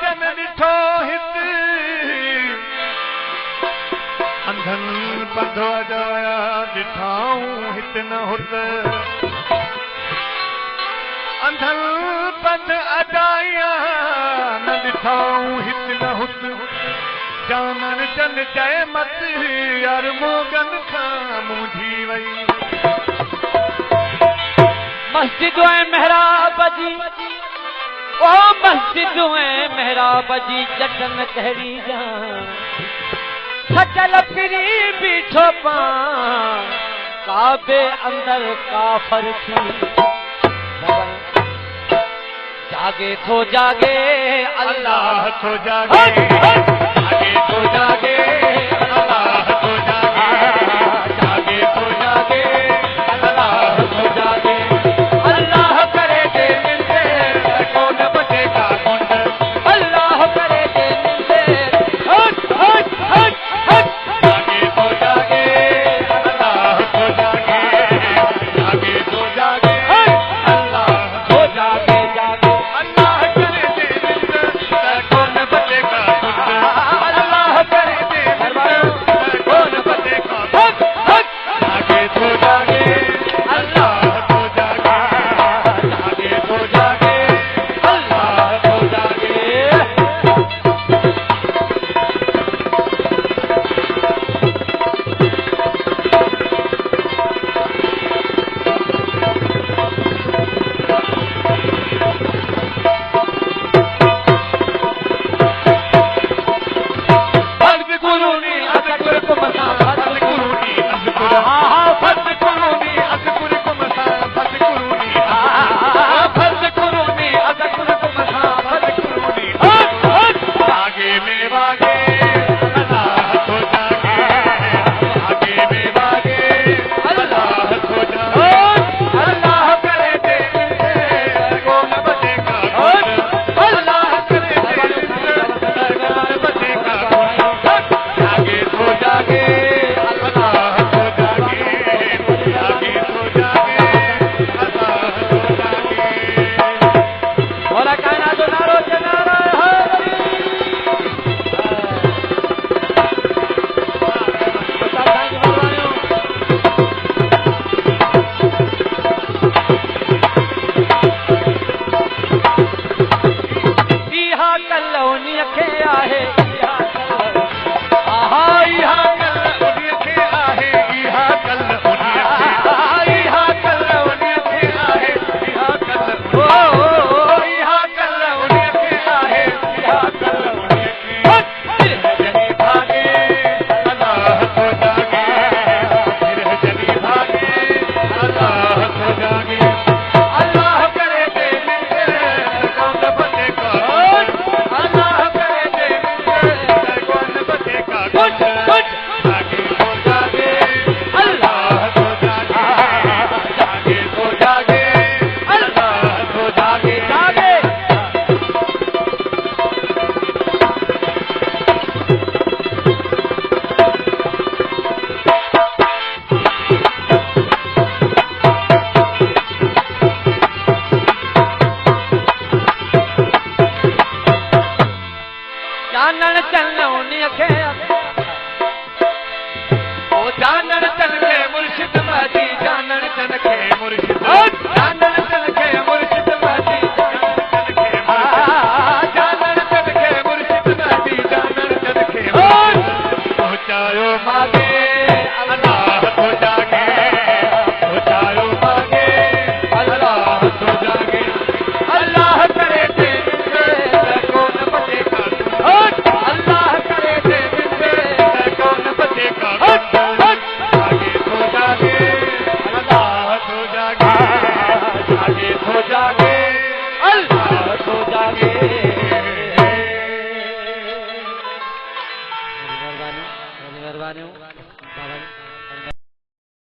भजन ॾिठो हित अंधन पंध अजाया ॾिठाऊं हित न हुत अंधन पंध अजाया न ॾिठाऊं हित न हुत जानन चन चए मत यार मोगन खां मुंझी वई मस्जिद मेहराब जी ओ मस्जिद मेहराब जी जटन कहिड़ी जान सचल फिरी बीठो पान काबे अंदर काफर थी जागे तो जागे अल्लाह तो जागे जागे तो जागे अल्लाह तो जागे जागे तो जागे अल्लाह तो जागे अल्लाह करे दे मिलते कौन बचेगा कौन अल्लाह करे दे मिलते हट हट हट हट जागे तो जागे अल्लाह तो जागे जागे तो जागे अल्लाह तो जागे जागे अल्लाह करे दे मिलते कौन बचेगा अल्लाह करे दे कौन बचेगा हट हट जागे तो जागे अल्लाह तो जागे जागे तो जागे अल्लाह तो जागे फर्ज कुरूनी असकुर को मसा फर्ज कुरूनी असकुर फर्ज कुरूनी असकुर को मसा फर्ज कुरूनी फर्ज कुरूनी असकुर को मसा फर्ज कुरूनी आगे में वागे अल्लाह तो जागे आगे में वागे अल्लाह तो जागे अल्लाह करे दे कौन बचेगा अल्लाह करे कौन बचेगा जागे तो जागे अल्लाह तो जागे जागे तो जागे अल्लाह तो जागे बोला काना तो नारो से नारा इहा कल्लोनी खे आहे इहा कल उन्हीअ खे आहे इहा कल उन्हीअ खे इहा कल उन्हीअ खे आहे इहा कल इहा कल उन्हीअ खे आहे इहा कल उन्हीअ खे जनी भागे अल्लाह तो जागे फिर जनी भागे अल्लाह तो जागे अल्लाह करे दे मिलते कौन बचेगा अल्लाह करे दे मिलते कौन बचेगा जागे तो जागे अल्लाह तो जागे जागे तो जागे अल्लाह तो जागे जागे जानन चलौनी खे ओ जानन चल के मुर्शिद महदी जानन चल के मुर्शिद जानन चल के मुर्शिद महदी जानन चल के मुर्शिद महदी जानन चल के पहुंचायो मागे अल्लाह तो जागे पहुंचायो मागे अल्लाह तो जागे अल्लाह करे दे कौन बचेगा अल्लाह करे दे कौन बचेगा जागे तो जागे अल्लाह तो जागे जागे तो जागे अल्लाह तो जागे मेहरबानी